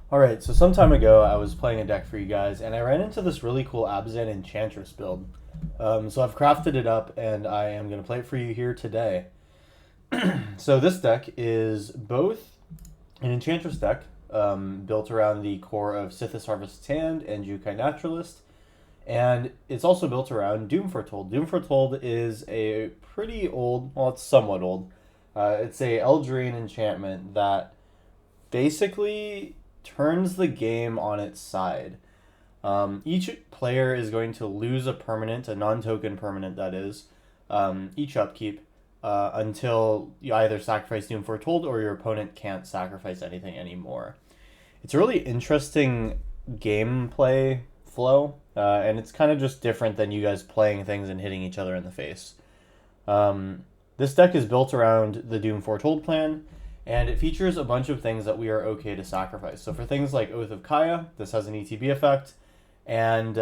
Alright, so some time ago I was playing a deck for you guys, and I ran into this really cool Abzan Enchantress build. So I've crafted it up, and I am going to play it for you here today. So this deck is both an Enchantress deck, built around the core of Sithis Harvest's Hand and Jukai Naturalist, and it's also built around Doom Foretold. Doom Foretold is a pretty old, well, it's somewhat old. It's a Eldraine enchantment that basically turns the game on its side. Each player is going to lose a permanent, a non-token permanent that is, each upkeep, until you either sacrifice Doom Foretold or your opponent can't sacrifice anything anymore. It's a really interesting gameplay flow, and it's kind of just different than you guys playing things and hitting each other in the face. This deck is built around the Doom Foretold plan, and it features a bunch of things that we are okay to sacrifice. So for things like Oath of Kaya, this has an ETB effect, and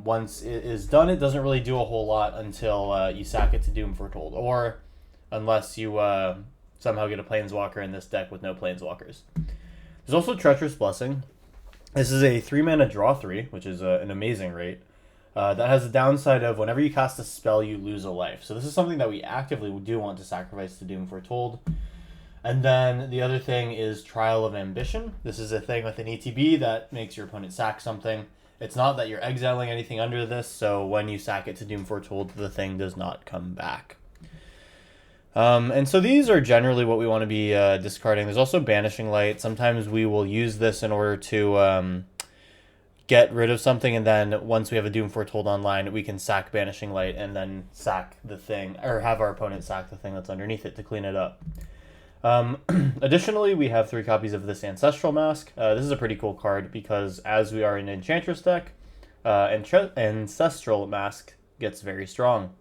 once it is done, it doesn't really do a whole lot until you sack it to Doom Foretold, or unless you somehow get a Planeswalker in this deck with no Planeswalkers. There's also Treacherous Blessing. This is a 3-mana draw 3, which is an amazing rate. That has a downside of whenever you cast a spell, you lose a life. So this is something that we actively do want to sacrifice to Doom Foretold. And then the other thing is Trial of Ambition. This is a thing with an ETB that makes your opponent sack something. It's not that you're exiling anything under this, so when you sack it to Doom Foretold, the thing does not come back. And so these are generally what we want to be discarding. There's also Banishing Light. Sometimes we will use this in order to get rid of something, and then once we have a Doom Foretold online, we can sack Banishing Light and then sack the thing, or have our opponent sack the thing that's underneath it to clean it up. Additionally, we have 3 copies of this Ancestral Mask. This is a pretty cool card because as we are an Enchantress deck, Ancestral Mask gets very strong.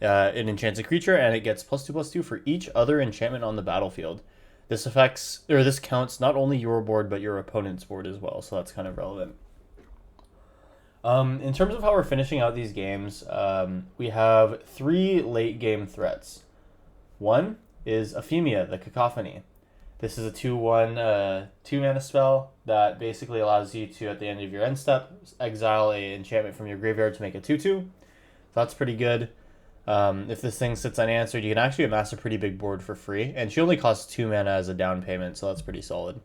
It enchants a creature and it gets +2/+2 for each other enchantment on the battlefield. This counts not only your board but your opponent's board as well, so that's kind of relevant. In terms of how we're finishing out these games, we have 3 late game threats. One is Ephemia, the Cacophony. This is a 2/1 2-mana spell that basically allows you to, at the end of your end step, exile a enchantment from your graveyard to make a 2/2. So that's pretty good. If this thing sits unanswered, you can actually amass a pretty big board for free, and she only costs 2 mana as a down payment, so that's pretty solid.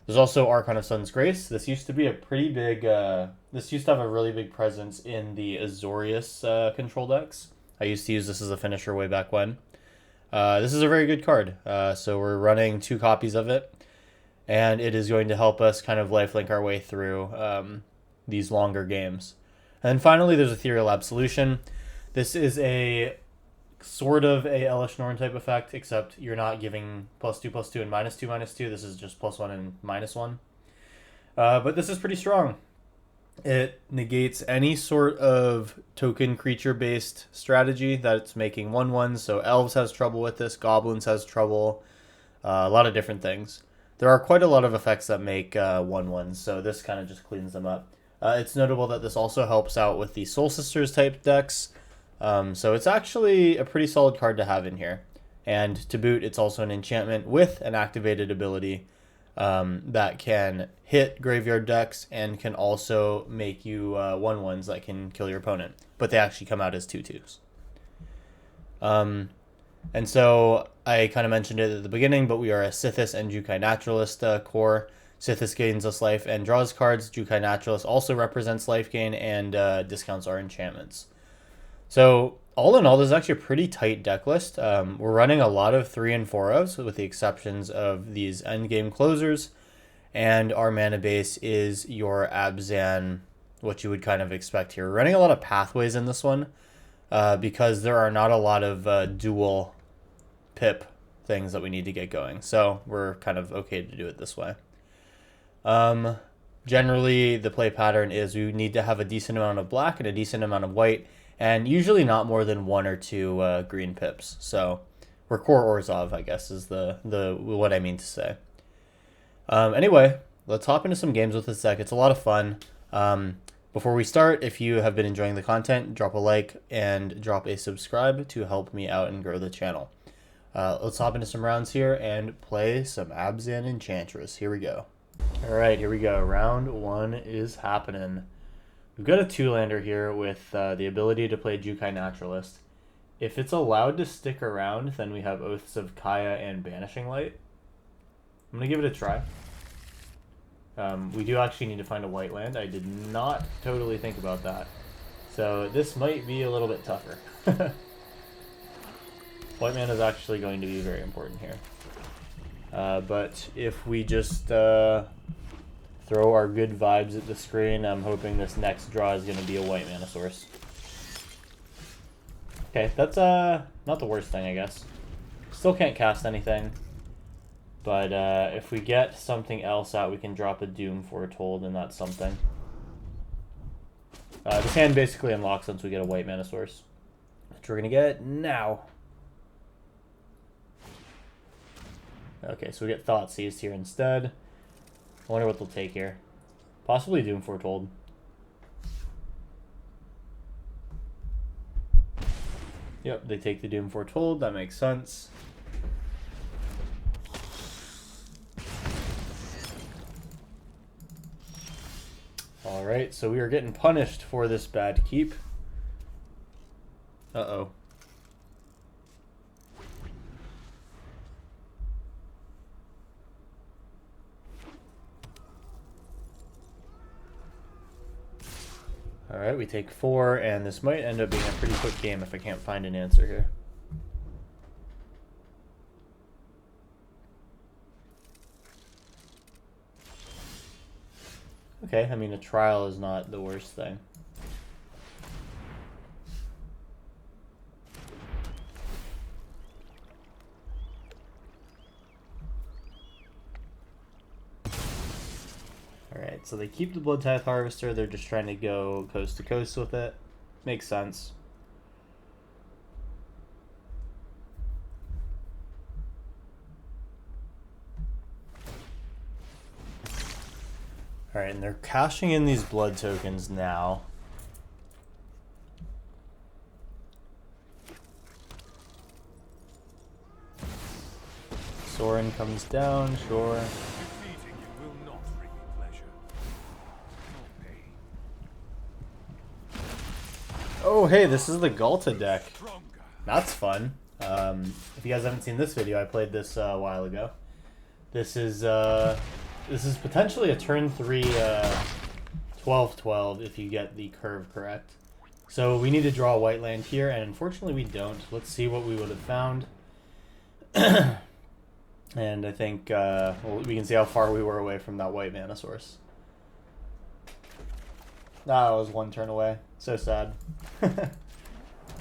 There's also Archon of Sun's Grace. This used to be a pretty big, this used to have a really big presence in the Azorius control decks. I used to use this as a finisher way back when. This is a very good card, so we're running 2 copies of it, and it is going to help us kind of lifelink our way through these longer games. And then finally, there's Ethereal Absolution. This is a sort of a Elesh Norn type effect, except you're not giving +2/+2 and -2/-2. This is just +1 and -1. But this is pretty strong. It negates any sort of token creature-based strategy that's making 1/1. So Elves has trouble with this, Goblins has trouble, a lot of different things. There are quite a lot of effects that make 1/1, so this kind of just cleans them up. It's notable that this also helps out with the Soul Sisters type decks. So it's actually a pretty solid card to have in here. And to boot, it's also an enchantment with an activated ability that can hit graveyard decks and can also make you 1/1s that can kill your opponent. But they actually come out as 2/2s. And so I kind of mentioned it at the beginning, but we are a Sithis and Jukai Naturalist core. Sithis gains us life and draws cards. Jukai Naturalist also represents life gain and discounts our enchantments. So all in all, this is actually a pretty tight deck list. We're running a lot of 3 and 4-ofs, with the exceptions of these endgame closers, and our mana base is your Abzan, what you would kind of expect here. We're running a lot of pathways in this one, because there are not a lot of dual pip things that we need to get going. So we're kind of okay to do it this way. Generally, the play pattern is we need to have a decent amount of black and a decent amount of white, and usually not more than 1 or 2 green pips. So we're core Orzhov, I guess, is the what I mean to say. Anyway, let's hop into some games with this deck. It's a lot of fun. Before we start, if you have been enjoying the content, drop a like and drop a subscribe to help me out and grow the channel. Let's hop into some rounds here and play some Abzan Enchantress. Here we go. Alright, here we go. Round 1 is happening. We've got a 2-lander here with the ability to play Jukai Naturalist. If it's allowed to stick around, then we have Oaths of Kaya and Banishing Light. I'm going to give it a try. We do actually need to find a white land. I did not totally think about that. So this might be a little bit tougher. White mana is actually going to be very important here. But if we just throw our good vibes at the screen, I'm hoping this next draw is going to be a white mana source. Okay, that's not the worst thing, I guess. Still can't cast anything. But if we get something else out, we can drop a Doom Foretold, and that's something. This hand basically unlocks once we get a white mana source, which we're going to get now. Okay, so we get Thoughtseize here instead. I wonder what they'll take here. Possibly Doom Foretold. Yep, they take the Doom Foretold. That makes sense. Alright, so we are getting punished for this bad keep. Uh-oh. Alright, we take 4, and this might end up being a pretty quick game if I can't find an answer here. Okay, I mean, a trial is not the worst thing. Alright, so they keep the Blood Tithe Harvester, they're just trying to go coast to coast with it. Makes sense. Alright, and they're cashing in these blood tokens now. Sorin comes down, sure. Oh, hey, this is the Galta deck. That's fun. If you guys haven't seen this video, I played this a while ago. This is potentially a turn 3 12-12 if you get the curve correct. So we need to draw a white land here, and unfortunately we don't. Let's see what we would have found. And I think well, we can see how far we were away from that white mana source. That was 1 turn away. So sad.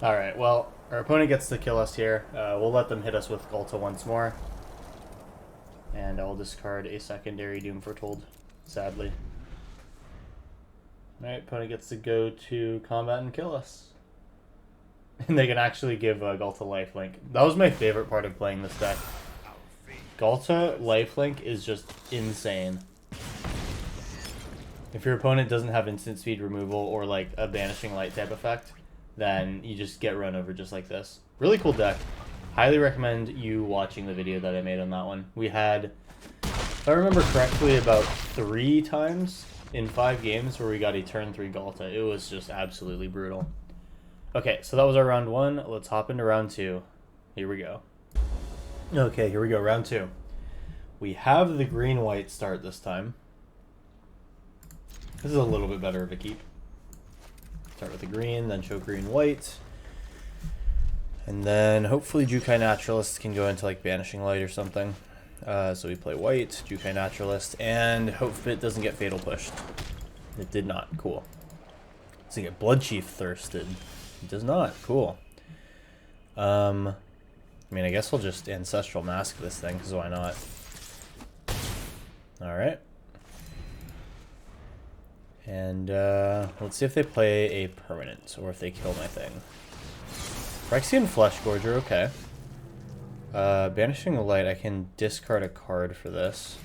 Alright, well, our opponent gets to kill us here. We'll let them hit us with Galta once more. And I'll discard a secondary Doom Foretold, sadly. Alright, opponent gets to go to combat and kill us. And they can actually give Galta lifelink. That was my favorite part of playing this deck. Galta lifelink is just insane. If your opponent doesn't have instant speed removal or like a Banishing Light type effect, then you just get run over just like this. Really cool deck. Highly recommend you watching the video that I made on that one. We had, if I remember correctly, about 3 times in 5 games where we got a turn 3 Galta. It was just absolutely brutal. Okay, so that was our round 1. Let's hop into round 2. Here we go. Okay, here we go, round 2. We have the green-white start this time. This is a little bit better of a keep. Start with the green, then show green-white. And then hopefully Jukai Naturalist can go into like Banishing Light or something. So we play white, Jukai Naturalist, and hope it doesn't get Fatal Pushed. It did not. Cool. Does it get Bloodchief Thirsted? It does not. Cool. I mean, I guess we'll just Ancestral Mask this thing, because why not? Alright. And let's see if they play a permanent, or if they kill my thing. Phyrexian Fleshgorger, okay. Banishing the Light, I can discard a card for this.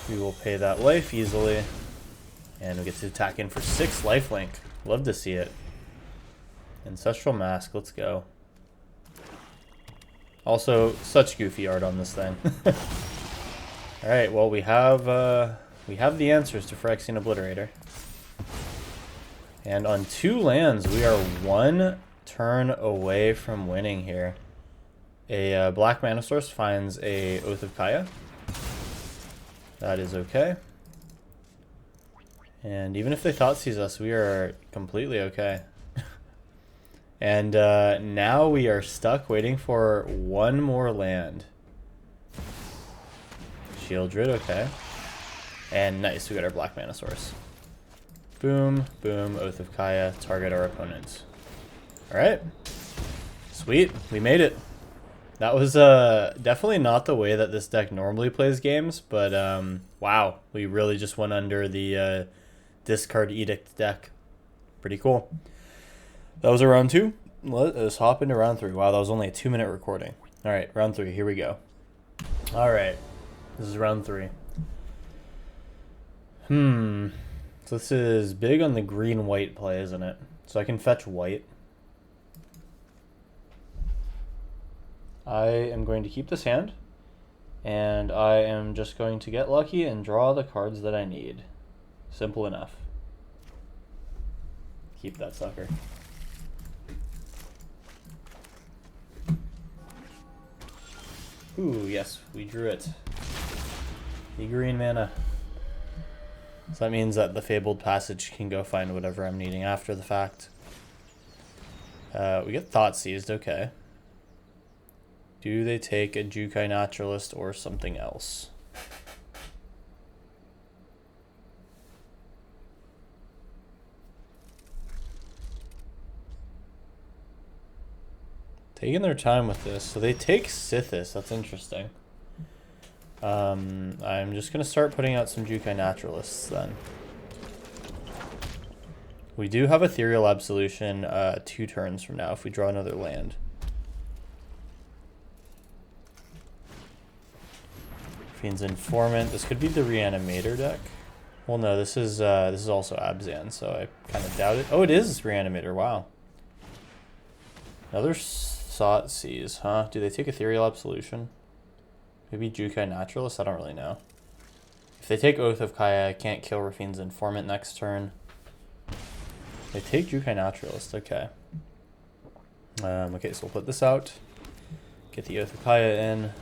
We will pay that life easily. And we get to attack in for 6 lifelink. Love to see it. Ancestral Mask, let's go. Also, such goofy art on this thing. All right, well we have the answers to Phyrexian Obliterator. And on 2 lands, we are 1 turn away from winning here. A black mana source finds a Oath of Kaya. That is okay. And even if they Thoughtseize us, we are completely okay. And now we are stuck waiting for 1 more land. Shieldred, okay. And nice, we got our black mana source. Boom, boom, Oath of Kaya, target our opponents. Alright. Sweet, we made it. That was definitely not the way that this deck normally plays games, but wow, we really just went under the Discard Edict deck. Pretty cool. That was a round 2. Let us hop into round 3. Wow, that was only a 2-minute recording. Alright, round 3, here we go. Alright, this is round 3. So this is big on the green-white play, isn't it? So I can fetch white. I am going to keep this hand, and I am just going to get lucky and draw the cards that I need. Simple enough. Keep that sucker. Ooh, yes, we drew it. The green mana. So that means that the Fabled Passage can go find whatever I'm needing after the fact. We get Thoughtseized, okay. Do they take a Jukai Naturalist or something else? Taking their time with this. So they take Sithis. That's interesting. I'm just going to start putting out some Jukai Naturalists then. We do have Ethereal Absolution 2 turns from now if we draw another land. Fiend's Informant. This could be the Reanimator deck. Well, no, this is also Abzan, so I kind of doubt it. Oh, it is Reanimator. Wow. Another Thoughtseize, huh? Do they take Ethereal Absolution? Maybe Jukai Naturalist? I don't really know. If they take Oath of Kaya, I can't kill Rafine's Informant next turn. They take Jukai Naturalist, okay. Okay, so we'll put this out. Get the Oath of Kaya in.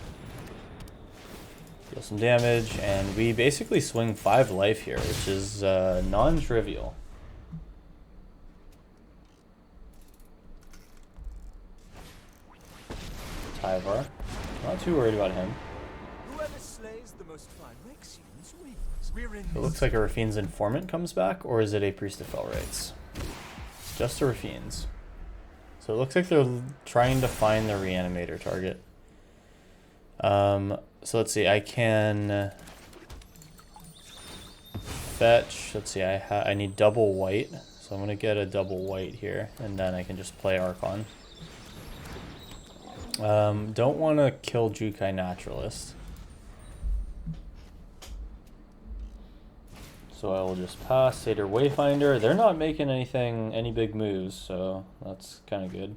Deal some damage, and we basically swing 5 life here, which is non-trivial. Tyvar. Not too worried about him. It looks like a Rafine's Informant comes back, or is it a Priest of Fell Rites? Just a Rafine's. So it looks like they're trying to find the Reanimator target. So let's see, I can fetch, let's see, I need double white, so I'm going to get a double white here, and then I can just play Archon. Don't want to kill Jukai Naturalist. So I will just pass Satyr Wayfinder. They're not making any big moves, so that's kind of good.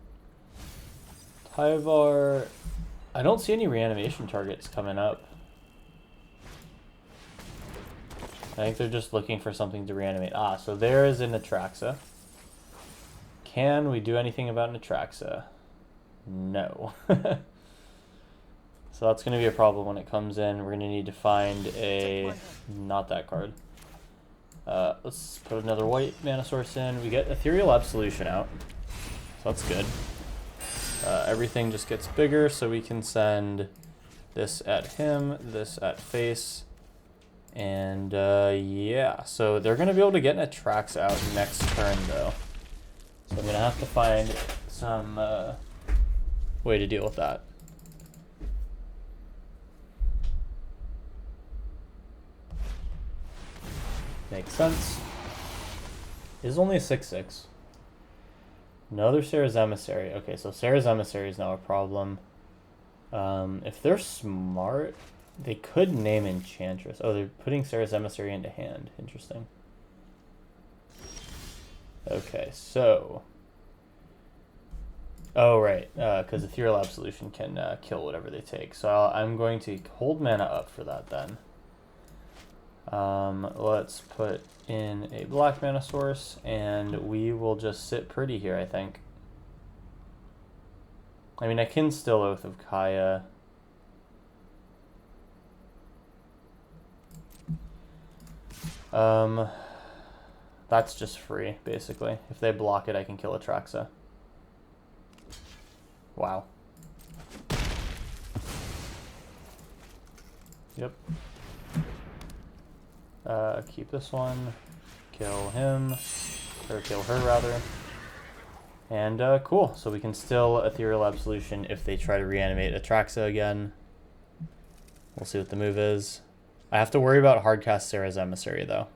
Tyvar, I don't see any reanimation targets coming up. I think they're just looking for something to reanimate. Ah, so there is an Atraxa. Can we do anything about an Atraxa? No. So that's going to be a problem when it comes in. We're going to need to find a... not that card. Let's put another white mana source in. We get Ethereal Absolution out. So that's good. Everything just gets bigger, so we can send this at him, this at face. And yeah, so they're going to be able to get an Atraxa out next turn, though. So I'm going to have to find some way to deal with that. Makes sense. Is only a 6/6. Another Sarah's Emissary. Okay, so Sarah's Emissary is now a problem. If they're smart, they could name Enchantress. Oh, they're putting Sarah's Emissary into hand. Interesting. Okay, so Oh, right, because Ethereal Absolution can kill whatever they take. So I'm going to hold mana up for that then. Let's put in a black mana source, and we will just sit pretty here, I think. I mean, I can still Oath of Kaya. That's just free, basically. If they block it, I can kill Atraxa. Wow. Yep. Keep this one. Kill him. Or kill her, rather. And, cool. So we can still Ethereal Absolution if they try to reanimate Atraxa again. We'll see what the move is. I have to worry about hardcast Sarah's Emissary, though.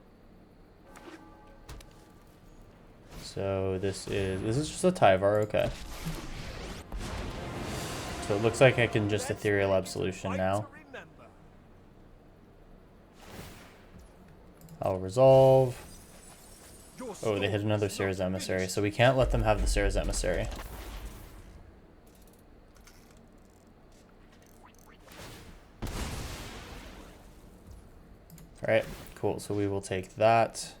So this is just a Tyvar, okay. So it looks like I can just Ethereal Absolution now. I'll resolve. Oh, they hit another Sarah's Emissary, so we can't let them have the Sarah's Emissary. Alright, cool. So we will take that.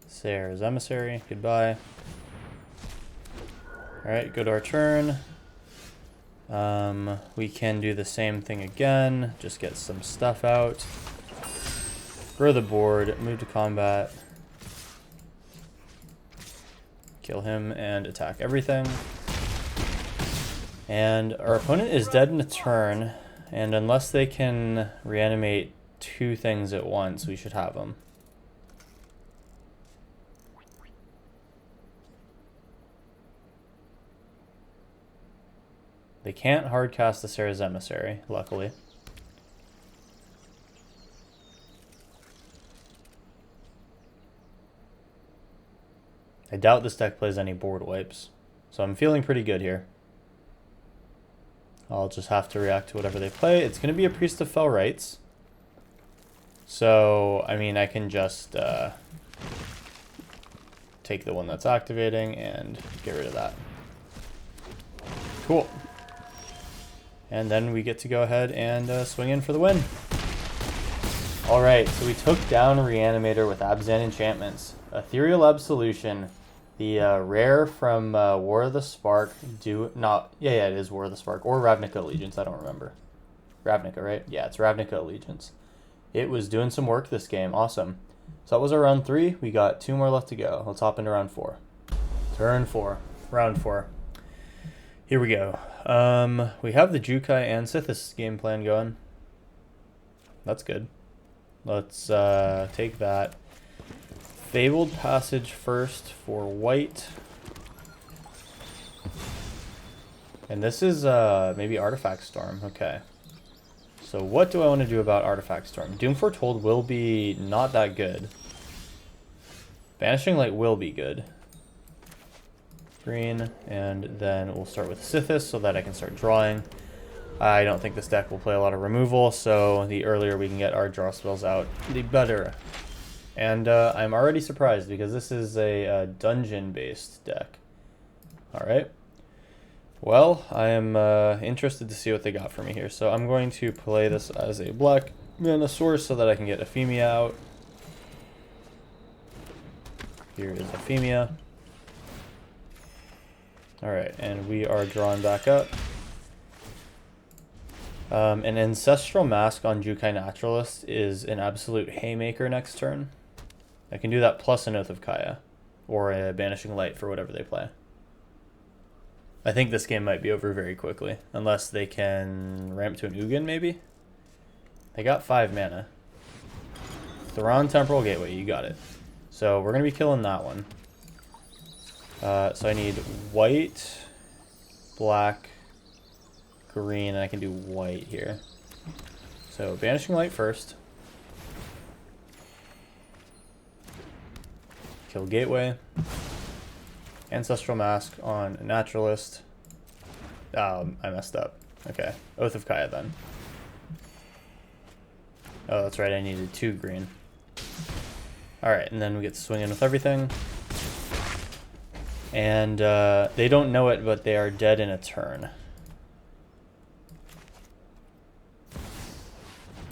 Sarah's Emissary, goodbye. Alright, go to our turn. We can do the same thing again. Just get some stuff out. Grow the board, move to combat. Kill him and attack everything. And our opponent is dead in a turn. And unless they can reanimate two things at once, we should have them. They can't hardcast the Sarah's Emissary, luckily. I doubt this deck plays any board wipes, so I'm feeling pretty good here. I'll just have to react to whatever they play. It's going to be a Priest of Fell Rites. So, I mean, I can just take the one that's activating and get rid of that. Cool. And then we get to go ahead and swing in for the win. Alright, so we took down Reanimator with Abzan Enchantments. Ethereal Absolution, the rare from War of the Spark. Yeah, it is War of the Spark. Or Ravnica Allegiance, I don't remember. Ravnica, right? Yeah, it's Ravnica Allegiance. It was doing some work this game. Awesome. So that was our round 3. We got 2 more left to go. Let's hop into round 4. Turn 4. Round 4. Here we go. We have the Jukai and Sithis game plan going. That's good. Let's take that. Fabled Passage first for white. And this is maybe Artifact Storm. Okay. So what do I want to do about Artifact Storm? Doom Foretold will be not that good. Banishing Light will be good. Green, and then we'll start with Sithis so that I can start drawing. I don't think this deck will play a lot of removal, so the earlier we can get our draw spells out, the better. And I'm already surprised because this is a dungeon-based deck. Alright. Well, I am interested to see what they got for me here. So I'm going to play this as a black mana source so that I can get Ephemia out. Here is Ephemia. Alright, and we are drawn back up. An Ancestral Mask on Jukai Naturalist is an absolute haymaker next turn. I can do that plus an Oath of Kaya, or a Banishing Light for whatever they play. I think this game might be over very quickly, unless they can ramp to an Ugin, maybe? They got 5 mana. Thrawn Temporal Gateway, you got it. So we're going to be killing that one. So I need white, black, green, and I can do white here. So Banishing Light first. Kill Gateway. Ancestral Mask on Naturalist. I messed up. Okay. Oath of Kaya then. Oh, that's right. I needed 2 green. Alright, and then we get to swing in with everything. And they don't know it, but they are dead in a turn.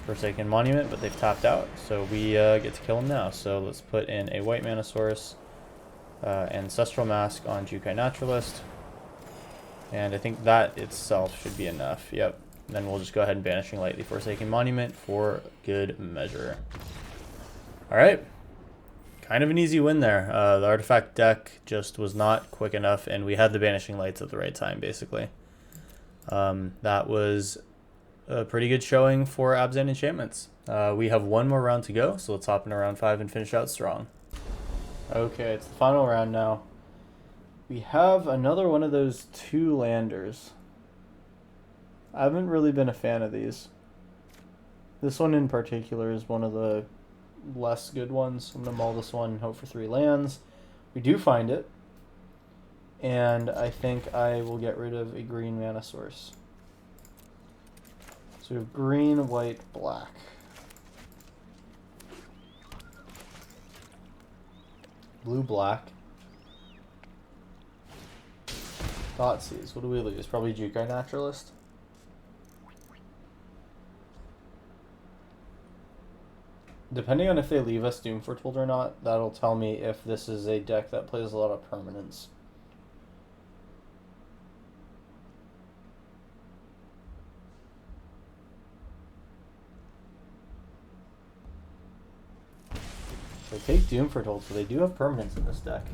Forsaken Monument, but they've tapped out, so we get to kill them now. So let's put in a white mana source, Ancestral Mask on Jukai Naturalist, and I think that itself should be enough. Yep. And then we'll just go ahead and Banishing Light the Forsaken Monument for good measure. All right. Kind of an easy win there. The artifact deck just was not quick enough, and we had the Banishing Lights at the right time, basically. That was a pretty good showing for Abzan Enchantments. We have one more round to go, so let's hop into round 5 and finish out strong. Okay, it's the final round now. We have another one of those 2-landers. I haven't really been a fan of these. This one in particular is one of the less good ones. I'm going to mull this one and hope for 3 lands. We do find it. And I think I will get rid of a green mana source. So we have green, white, black. Blue, black. Thoughtseize. What do we lose? Probably Jukai Naturalist. Depending on if they leave us Doom Foretold or not, that'll tell me if this is a deck that plays a lot of permanents. They take Doom Foretold, so they do have permanents in this deck.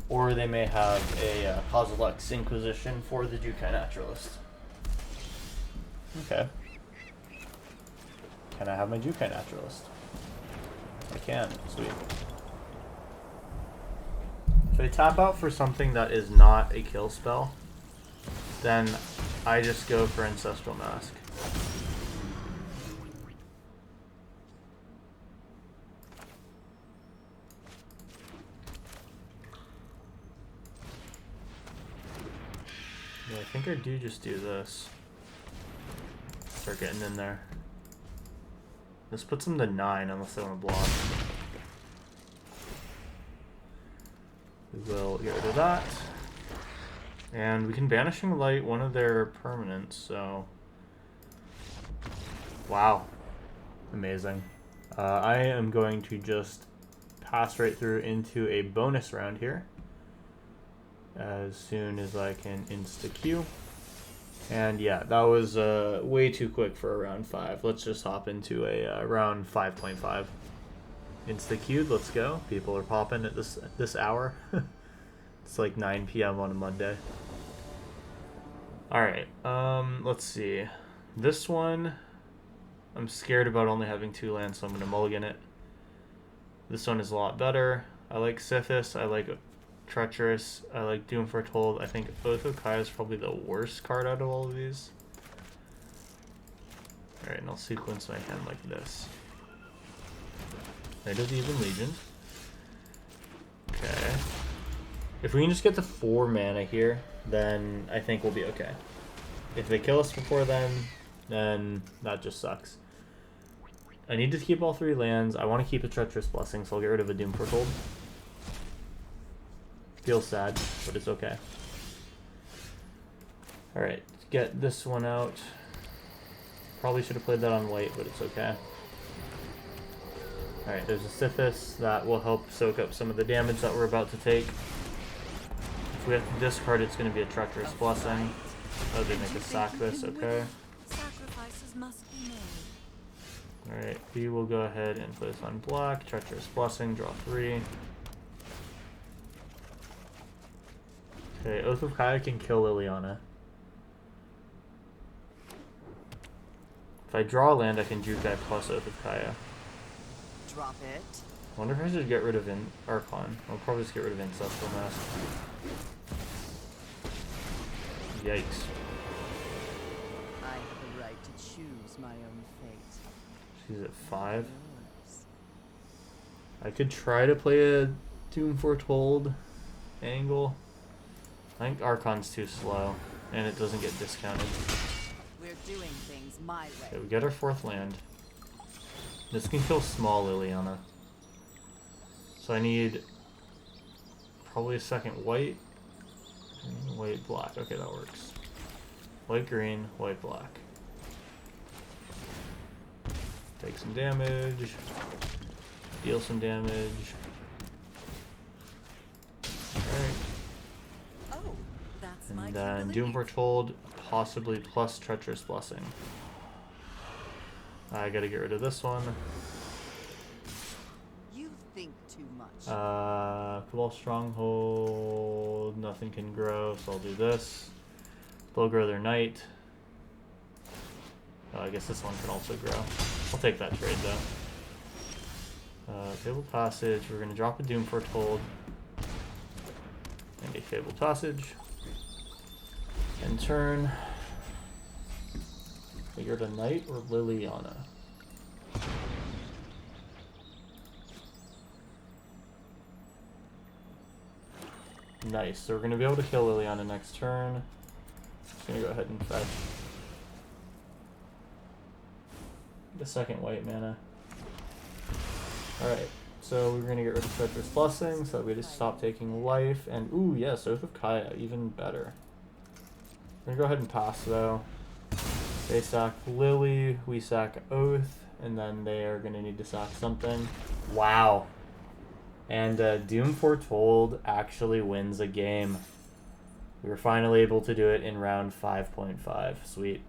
Or they may have a Kozilek's Inquisition for the Jukai Naturalist. Okay. Can I have my Jukai Naturalist? I can. Sweet. If I tap out for something that is not a kill spell, then I just go for Ancestral Mask. Yeah, I think I do just do this. Start getting in there. This puts them to 9 unless they want to block. We will get rid of that. And we can Banishing Light one of their permanents, so... Wow. Amazing. I am going to just pass right through into a bonus round here. As soon as I can insta-Q. And yeah, that was way too quick for a round 5. Let's just hop into a round 5.5. Insta-Q'd, let's go. People are popping at this hour. It's like 9 p.m. on a Monday. Alright, let's see. This one, I'm scared about only having 2 lands, so I'm going to mulligan it. This one is a lot better. I like Sithis, I like Treacherous, I like Doom Foretold. I think Oath of Kaya is probably the worst card out of all of these. Alright, and I'll sequence my hand like this. Knight of the Even Legion. Okay. If we can just get to 4 mana here, then I think we'll be okay. If they kill us before then that just sucks. I need to keep all 3 lands. I want to keep a Treacherous Blessing, so I'll get rid of a Doom Foretold. Feels sad, but it's okay. Alright, get this one out. Probably should have played that on white, but it's okay. Alright, there's a Sithis that will help soak up some of the damage that we're about to take. If we have to discard, it's going to be a Treacherous Blessing. Oh, they make us sack this, okay. Alright, we will go ahead and play this on black. Treacherous Blessing, draw 3. Okay, Oath of Kaya can kill Liliana. If I draw a land, I can Jukai plus Oath of Kaya. Drop it. I wonder if I should get rid of Archon. I'll probably just get rid of Ancestral Mask. Yikes. I have the right to choose my own fate. She's at 5. I could try to play a Doom Foretold angle. I think Archon's too slow, and it doesn't get discounted. We're doing things my way. Okay, we get our 4th land. This can kill small Liliana. So I need probably a 2nd white. White, black. Okay, that works. White, green, white, black. Take some damage. Deal some damage. Alright. Oh, that's my And cue to then leave. Doom Foretold, possibly plus Treacherous Blessing. I gotta get rid of this one. You think too much. Cabal Stronghold, nothing can grow, so I'll do this. They'll grow their knight. Oh, I guess this one can also grow. I'll take that trade though. Fabled Passage, we're gonna drop a Doom Foretold. And a Fabled Passage. And turn. Figured a knight or Liliana. Nice, so we're going to be able to kill Liliana next turn. Just going to go ahead and fetch the second white mana. Alright, so we're going to get rid of Treacherous Blessing so that we just stop taking life. And ooh, yes, Oath of Kaya, even better. We're going to go ahead and pass though. They sack Lily, we sack Oath, and then they are going to need to sack something. Wow. And Doom Foretold actually wins a game. We were finally able to do it in round 5.5. Sweet.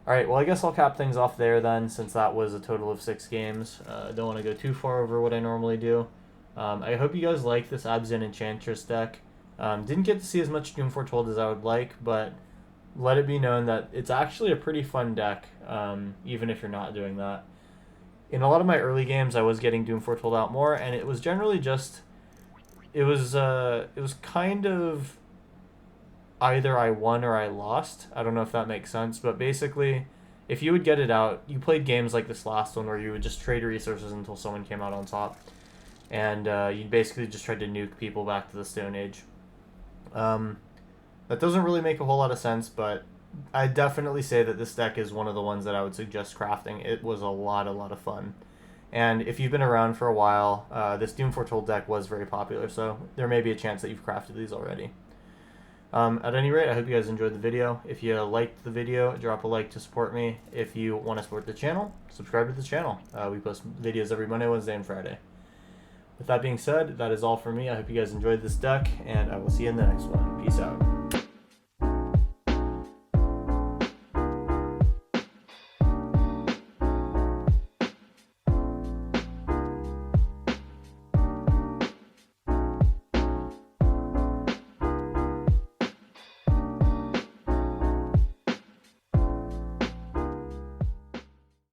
Alright, well I guess I'll cap things off there then, since that was a total of 6 games. I don't want to go too far over what I normally do. I hope you guys like this Abzan Enchantress deck. Didn't get to see as much Doom Foretold as I would like, but let it be known that it's actually a pretty fun deck, even if you're not doing that. In a lot of my early games, I was getting Doom Foretold out more, and it was generally just, it was kind of either I won or I lost. I don't know if that makes sense, but basically, if you would get it out, you played games like this last one where you would just trade resources until someone came out on top, and you'd basically just try to nuke people back to the Stone Age. That doesn't really make a whole lot of sense, but I definitely say that this deck is one of the ones that I would suggest crafting. It was a lot of fun. And if you've been around for a while, this Doom Foretold deck was very popular, so there may be a chance that you've crafted these already. At any rate, I hope you guys enjoyed the video. If you liked the video, drop a like to support me. If you want to support the channel, subscribe to the channel. We post videos every Monday, Wednesday, and Friday. With that being said, that is all for me. I hope you guys enjoyed this deck, and I will see you in the next one. Peace out.